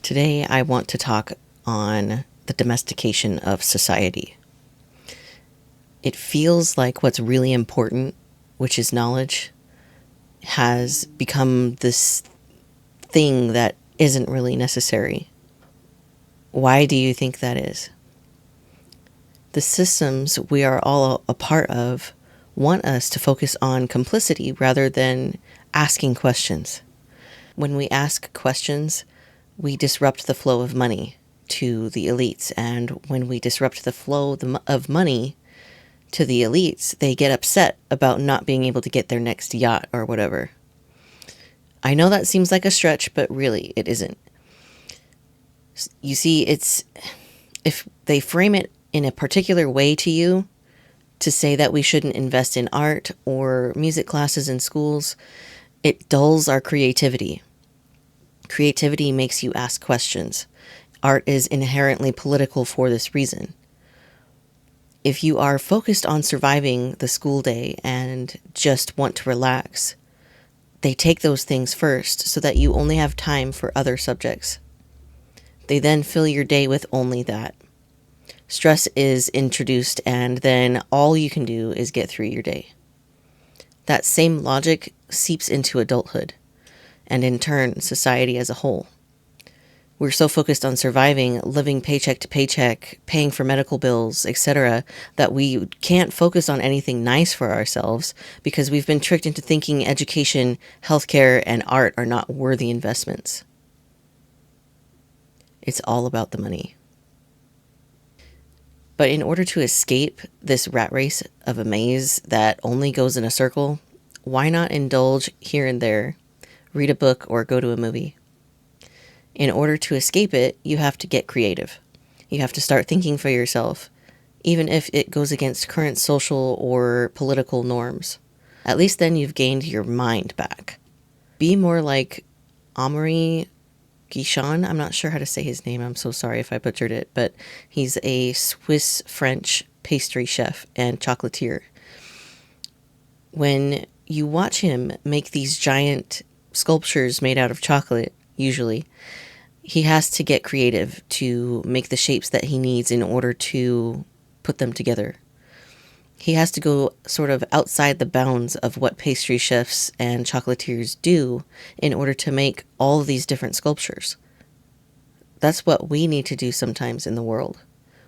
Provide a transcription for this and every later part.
Today, I want to talk on the domestication of society. It feels like what's really important, which is knowledge, has become this thing that isn't really necessary. Why do you think that is? The systems we are all a part of want us to focus on complicity rather than asking questions. When we ask questions, we disrupt the flow of money to the elites. And when we disrupt the flow of money to the elites, they get upset about not being able to get their next yacht or whatever. I know that seems like a stretch, but really it isn't. You see, if they frame it in a particular way to you, to say that we shouldn't invest in art or music classes in schools, it dulls our creativity. Creativity makes you ask questions. Art is inherently political for this reason. If you are focused on surviving the school day and just want to relax, they take those things first so that you only have time for other subjects. They then fill your day with only that. Stress is introduced, and then all you can do is get through your day. That same logic seeps into adulthood, and in turn, society as a whole. We're so focused on surviving, living paycheck to paycheck, paying for medical bills, etc., that we can't focus on anything nice for ourselves because we've been tricked into thinking education, healthcare, and art are not worthy investments. It's all about the money. But in order to escape this rat race of a maze that only goes in a circle, why not indulge here and there, read a book, or go to a movie? In order to escape it, you have to get creative. You have to start thinking for yourself, even if it goes against current social or political norms. At least then you've gained your mind back. Be more like Amory Guichon. I'm not sure how to say his name. I'm so sorry if I butchered it, but he's a Swiss-French pastry chef and chocolatier. When you watch him make these giant sculptures made out of chocolate, usually, he has to get creative to make the shapes that he needs in order to put them together. He has to go sort of outside the bounds of what pastry chefs and chocolatiers do in order to make all of these different sculptures. That's what we need to do sometimes in the world.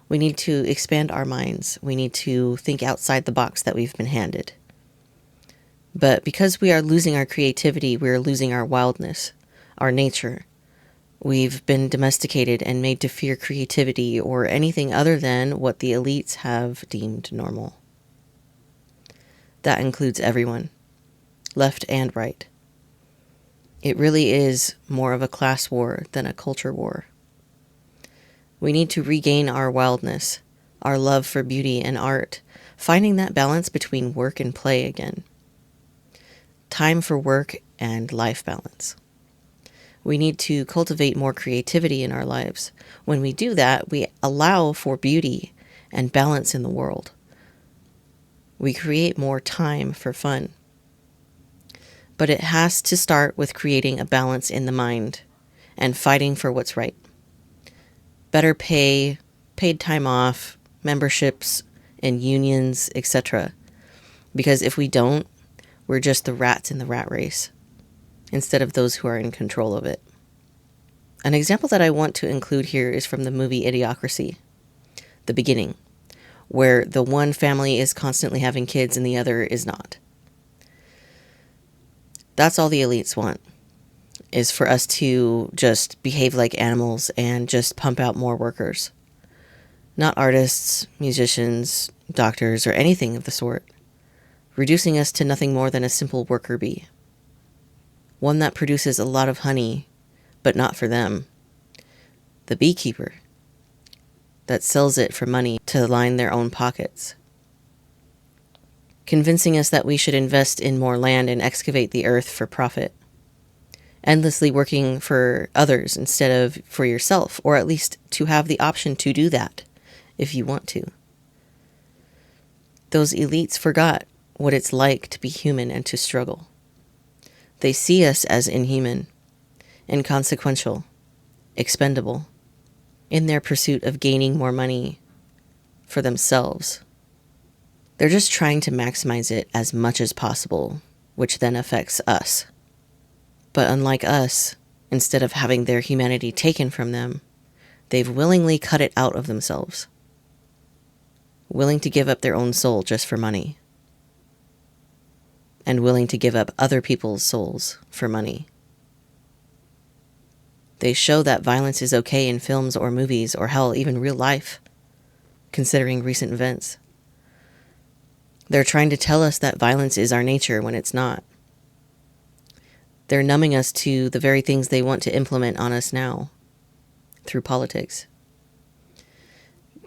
We need to expand our minds. We need to think outside the box that we've been handed. But because we are losing our creativity, we are losing our wildness, our nature. We've been domesticated and made to fear creativity or anything other than what the elites have deemed normal. That includes everyone, left and right. It really is more of a class war than a culture war. We need to regain our wildness, our love for beauty and art, finding that balance between work and play again. Time for work and life balance. We need to cultivate more creativity in our lives. When we do that, we allow for beauty and balance in the world. We create more time for fun. But it has to start with creating a balance in the mind and fighting for what's right. Better pay, paid time off, memberships in unions, etc. Because if we don't, we're just the rats in the rat race, instead of those who are in control of it. An example that I want to include here is from the movie Idiocracy, the beginning, where the one family is constantly having kids and the other is not. That's all the elites want, is for us to just behave like animals and just pump out more workers. Not artists, musicians, doctors, or anything of the sort, reducing us to nothing more than a simple worker bee. One that produces a lot of honey, but not for them. The beekeeper that sells it for money to line their own pockets. Convincing us that we should invest in more land and excavate the earth for profit. Endlessly working for others instead of for yourself, or at least to have the option to do that if you want to. Those elites forgot what it's like to be human and to struggle. They see us as inhuman, inconsequential, expendable in their pursuit of gaining more money for themselves. They're just trying to maximize it as much as possible, which then affects us. But unlike us, instead of having their humanity taken from them, they've willingly cut it out of themselves, willing to give up their own soul just for money, and willing to give up other people's souls for money. They show that violence is okay in films or movies, or hell, even real life, considering recent events. They're trying to tell us that violence is our nature when it's not. They're numbing us to the very things they want to implement on us now, through politics.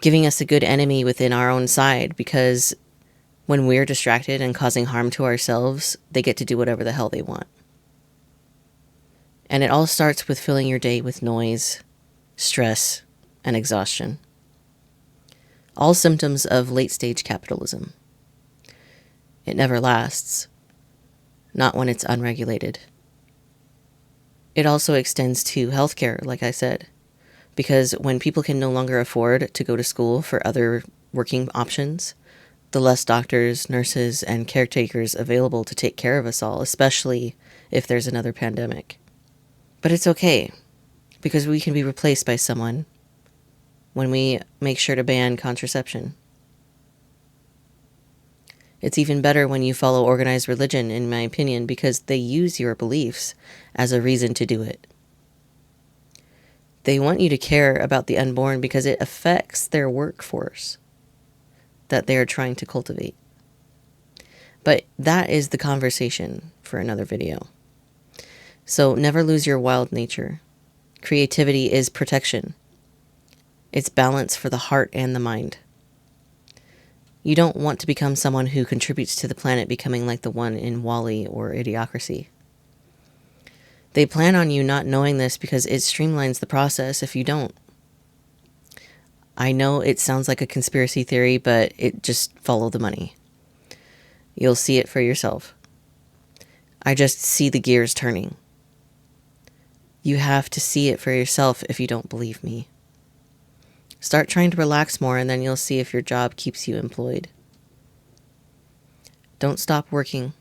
Giving us a good enemy within our own side, because when we're distracted and causing harm to ourselves, they get to do whatever the hell they want. And it all starts with filling your day with noise, stress, and exhaustion. All symptoms of late-stage capitalism. It never lasts, not when it's unregulated. It also extends to healthcare, like I said, because when people can no longer afford to go to school for other working options, the less doctors, nurses, and caretakers available to take care of us all, especially if there's another pandemic. But it's okay, because we can be replaced by someone when we make sure to ban contraception. It's even better when you follow organized religion, in my opinion, because they use your beliefs as a reason to do it. They want you to care about the unborn because it affects their workforce that they are trying to cultivate. But that is the conversation for another video. So never lose your wild nature. Creativity is protection. It's balance for the heart and the mind. You don't want to become someone who contributes to the planet becoming like the one in WALL-E or Idiocracy. They plan on you not knowing this because it streamlines the process if you don't. I know it sounds like a conspiracy theory, but it just follow the money. You'll see it for yourself. I just see the gears turning. You have to see it for yourself if you don't believe me. Start trying to relax more, and then you'll see if your job keeps you employed. Don't stop working.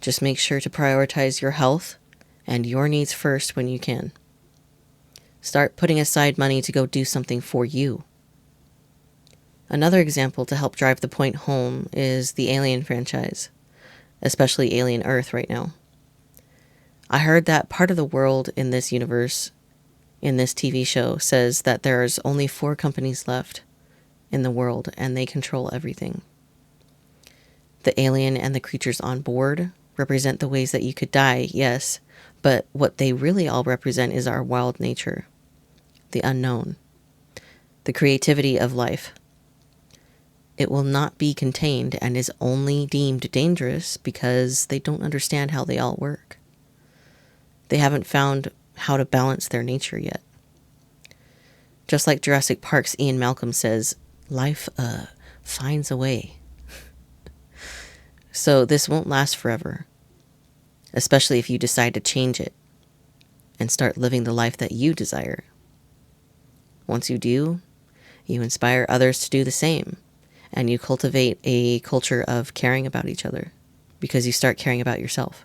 Just make sure to prioritize your health and your needs first when you can. Start putting aside money to go do something for you. Another example to help drive the point home is the Alien franchise, especially Alien Earth right now. I heard that part of the world in this universe, in this TV show, says that there's only 4 companies left in the world and they control everything. The alien and the creatures on board represent the ways that you could die, yes, but what they really all represent is our wild nature, the unknown, the creativity of life. It will not be contained and is only deemed dangerous because they don't understand how they all work. They haven't found how to balance their nature yet. Just like Jurassic Park's Ian Malcolm says, life finds a way. So this won't last forever, especially if you decide to change it and start living the life that you desire. Once you do, you inspire others to do the same, and you cultivate a culture of caring about each other because you start caring about yourself.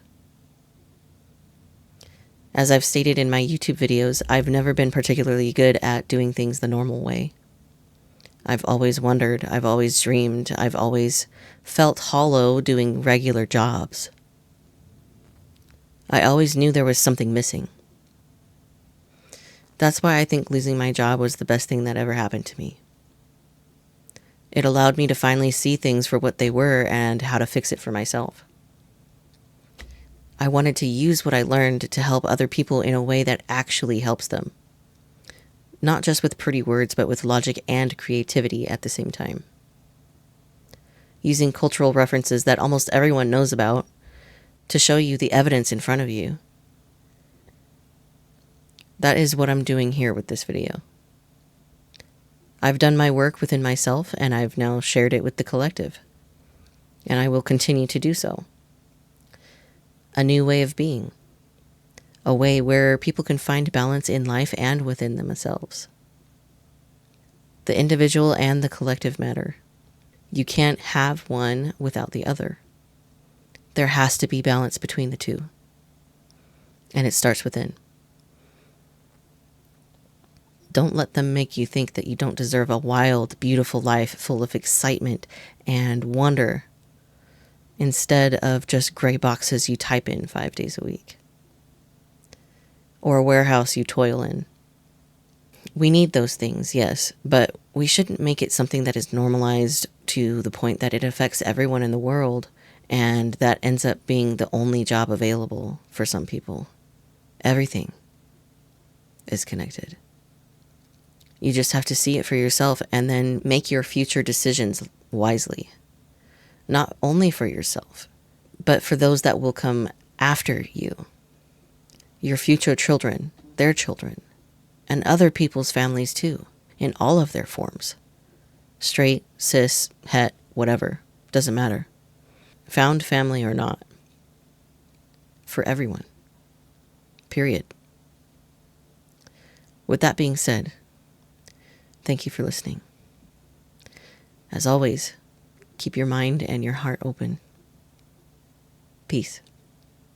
As I've stated in my YouTube videos, I've never been particularly good at doing things the normal way. I've always wondered, I've always dreamed, I've always felt hollow doing regular jobs. I always knew there was something missing. That's why I think losing my job was the best thing that ever happened to me. It allowed me to finally see things for what they were and how to fix it for myself. I wanted to use what I learned to help other people in a way that actually helps them. Not just with pretty words, but with logic and creativity at the same time. Using cultural references that almost everyone knows about to show you the evidence in front of you. That is what I'm doing here with this video. I've done my work within myself, and I've now shared it with the collective. And I will continue to do so. A new way of being. a way where people can find balance in life and within themselves. The individual and the collective matter. You can't have one without the other. There has to be balance between the two. And it starts within. Don't let them make you think that you don't deserve a wild, beautiful life full of excitement and wonder instead of just gray boxes you type in 5 days a week. Or a warehouse you toil in. We need those things, yes, but we shouldn't make it something that is normalized to the point that it affects everyone in the world, and that ends up being the only job available for some people. Everything is connected. You just have to see it for yourself and then make your future decisions wisely. Not only for yourself, but for those that will come after you. Your future children, their children, and other people's families too, in all of their forms. Straight, cis, het, whatever, doesn't matter. Found family or not. For everyone. Period. With that being said, thank you for listening. As always, keep your mind and your heart open. Peace.